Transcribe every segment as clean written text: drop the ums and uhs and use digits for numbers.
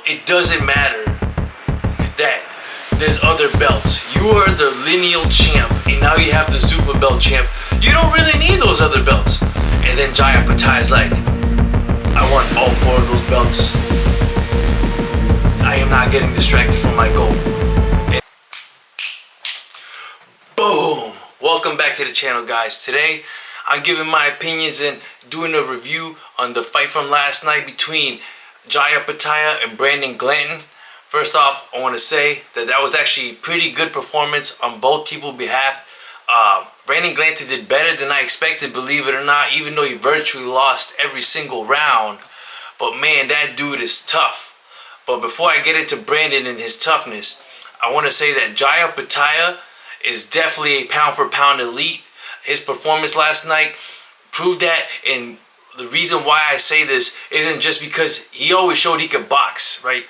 it doesn't matter that there's other belts. You are the lineal champ, and now you have the Zuffa belt champ. You don't really need those other belts. And then Jai Opetaia is like, I want all 4 of those belts. I am not getting distracted from my goal. And boom! Welcome back to the channel, guys. Today, I'm giving my opinions and doing a review on the fight from last night between Jai Opetaia and Brandon Glanton. First off, I want to say that was actually a pretty good performance on both people's behalf. Brandon Glanton did better than I expected, believe it or not, even though he virtually lost every single round. But man, that dude is tough. But before I get into Brandon and his toughness, I want to say that Jai Opetaia is definitely a pound-for-pound elite. His performance last night proved that, and the reason why I say this isn't just because he always showed he could box, right?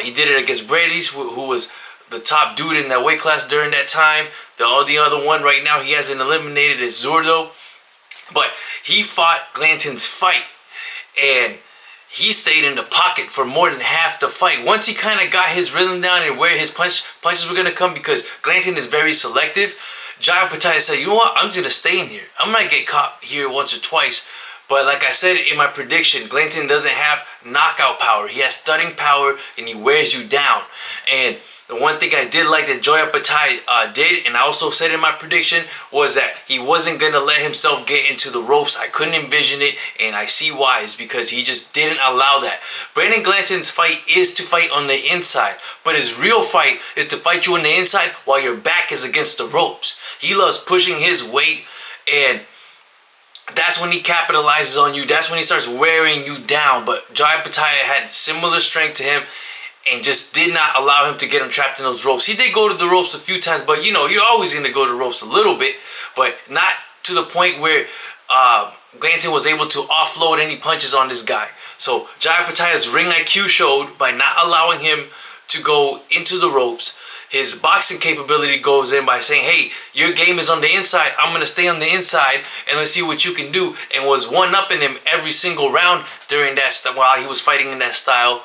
He did it against Brady's, who was the top dude in that weight class during that time. The other one right now he hasn't eliminated is Zurdo. But he fought Glanton's fight, and he stayed in the pocket for more than half the fight. Once he kind of got his rhythm down and where his punches were going to come, because Glanton is very selective, Jai Opetaia said, you know what, I'm just going to stay in here. I might get caught here once or twice. But like I said in my prediction, Glanton doesn't have knockout power. He has stunning power, and he wears you down. And the one thing I did like that Jai Opetaia did, and I also said in my prediction, was that he wasn't going to let himself get into the ropes. I couldn't envision it, and I see why. It's because he just didn't allow that. Brandon Glanton's fight is to fight on the inside, but his real fight is to fight you on the inside while your back is against the ropes. He loves pushing his weight, and that's when he capitalizes on you. That's when he starts wearing you down. But Jai Opetaia had similar strength to him and just did not allow him to get him trapped in those ropes. He did go to the ropes a few times, but you know, you're always going to go to the ropes a little bit, but not to the point where Glanton was able to offload any punches on this guy. So Jai Opetaia's ring IQ showed by not allowing him to go into the ropes. His boxing capability goes in by saying, hey, your game is on the inside. I'm going to stay on the inside and let's see what you can do. And was one-upping him every single round during that while he was fighting in that style.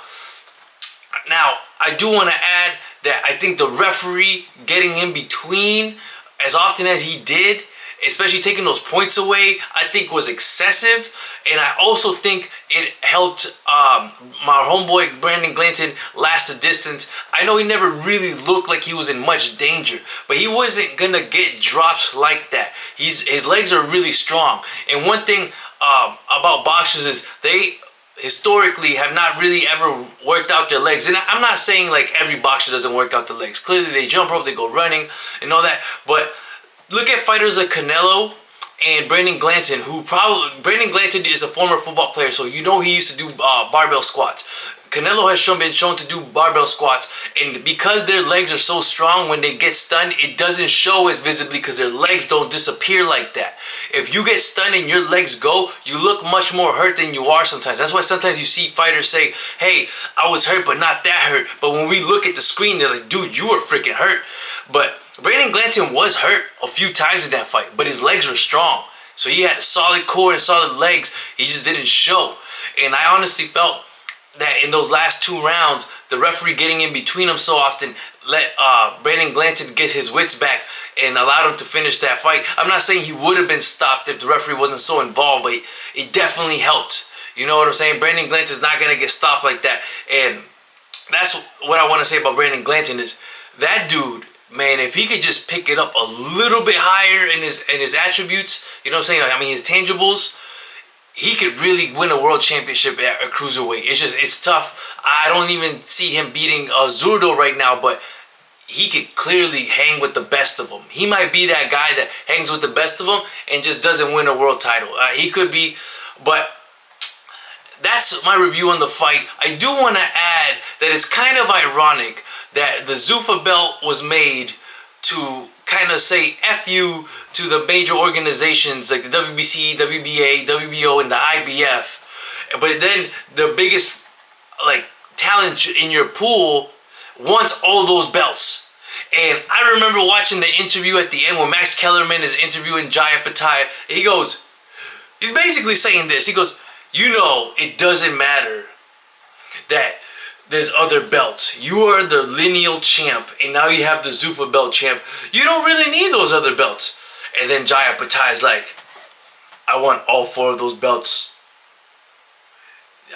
Now, I do want to add that I think the referee getting in between as often as he did, especially taking those points away, I think was excessive. And I also think it helped my homeboy Brandon Glanton last the distance. I know he never really looked like he was in much danger, but he wasn't gonna get drops like that. His legs are really strong. And one thing about boxers is they historically have not really ever worked out their legs. And I'm not saying like every boxer doesn't work out the legs. Clearly they jump rope, they go running and all that. But look at fighters like Canelo and Brandon Glanton, Brandon Glanton is a former football player, so you know he used to do barbell squats. Canelo has been shown to do barbell squats, and because their legs are so strong, when they get stunned, it doesn't show as visibly because their legs don't disappear like that. If you get stunned and your legs go, you look much more hurt than you are sometimes. That's why sometimes you see fighters say, hey, I was hurt, but not that hurt. But when we look at the screen, they're like, dude, you were freaking hurt. But Brandon Glanton was hurt a few times in that fight, but his legs were strong. So he had a solid core and solid legs. He just didn't show. And I honestly felt that in those last 2 rounds, the referee getting in between them so often let Brandon Glanton get his wits back and allowed him to finish that fight. I'm not saying he would have been stopped if the referee wasn't so involved, but it definitely helped. You know what I'm saying? Brandon Glanton's not going to get stopped like that. And that's what I want to say about Brandon Glanton is that dude, man, if he could just pick it up a little bit higher in his attributes, you know what I'm saying? I mean, his tangibles, he could really win a world championship at a cruiserweight. It's tough. I don't even see him beating Zurdo right now, but he could clearly hang with the best of them. He might be that guy that hangs with the best of them and just doesn't win a world title. He could be, but that's my review on the fight. I do want to add that it's kind of ironic that the Zuffa belt was made to kind of say F you to the major organizations like the WBC, WBA, WBO, and the IBF. But then the biggest talent in your pool wants all those belts. And I remember watching the interview at the end when Max Kellerman is interviewing Jai Opetaia. He's basically saying this. He goes, you know, it doesn't matter that there's other belts. You are the lineal champ, and now you have the Zuffa belt champ. You don't really need those other belts. And then Jai Opetaia is like, I want all 4 of those belts.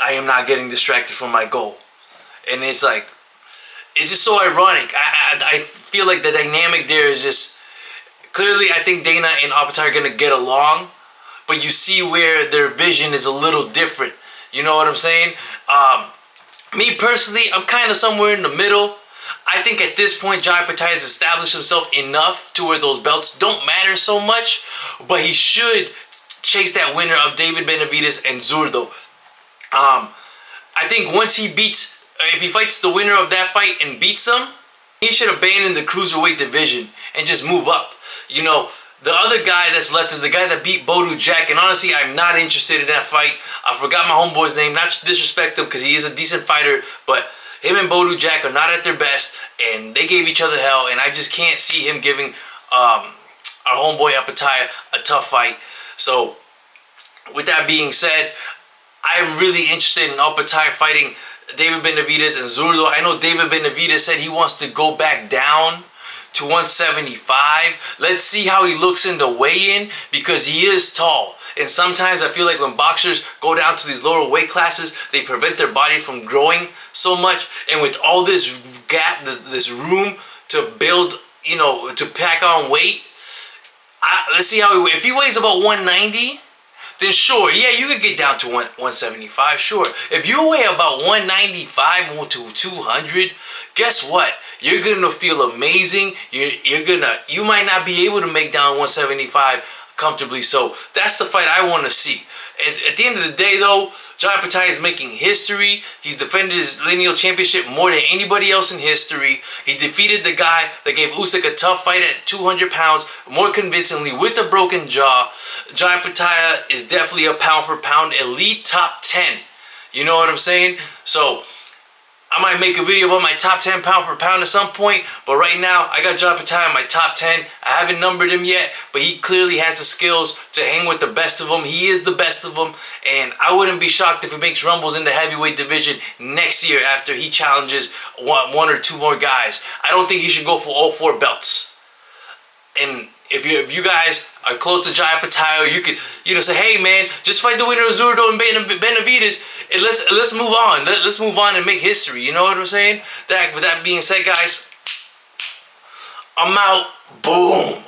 I am not getting distracted from my goal. And it's like, it's just so ironic. I feel like the dynamic there is just, clearly I think Dana and Opetaia are going to get along, but you see where their vision is a little different. You know what I'm saying? Me personally, I'm kind of somewhere in the middle. I think at this point, Jai Opetaia has established himself enough to where those belts don't matter so much, but he should chase that winner of David Benavidez and Zurdo. I think once he beats, if he fights the winner of that fight and beats them, he should abandon the Cruiserweight division and just move up. You know, the other guy that's left is the guy that beat Bodu Jack, and honestly, I'm not interested in that fight. I forgot my homeboy's name, not to disrespect him because he is a decent fighter, but him and Bodu Jack are not at their best, and they gave each other hell, and I just can't see him giving our homeboy Opetaia a tough fight. So, with that being said, I'm really interested in Opetaia fighting David Benavidez and Zurdo. I know David Benavidez said he wants to go back down to 175. Let's see how he looks in the weigh-in, because he is tall. And sometimes I feel like when boxers go down to these lower weight classes, they prevent their body from growing so much. And with all this gap, this room to build, you know, to pack on weight, let's see how he, if he weighs about 190, then sure, yeah, you could get down to 175, sure. If you weigh about 195 to 200, guess what? You're gonna feel amazing. You might not be able to make down 175 comfortably. So that's the fight I want to see. At the end of the day, though, Jai Opetaia is making history. He's defended his lineal championship more than anybody else in history. He defeated the guy that gave Usyk a tough fight at 200 pounds more convincingly with a broken jaw. Jai Opetaia is definitely a pound-for-pound elite top 10. You know what I'm saying? So I might make a video about my top 10 pound for pound at some point, but right now I got Jai Opetaia in my top 10. I haven't numbered him yet, but he clearly has the skills to hang with the best of them. He is the best of them, and I wouldn't be shocked if he makes rumbles in the heavyweight division next year after he challenges one or two more guys. I don't think he should go for all 4 belts. And if you guys are close to Jai Opetaia, you could, you know, say, hey man, just fight the winner of Zurdo and Benavidez, and let's move on. Let's move on and make history. You know what I'm saying? With that being said, guys, I'm out. Boom.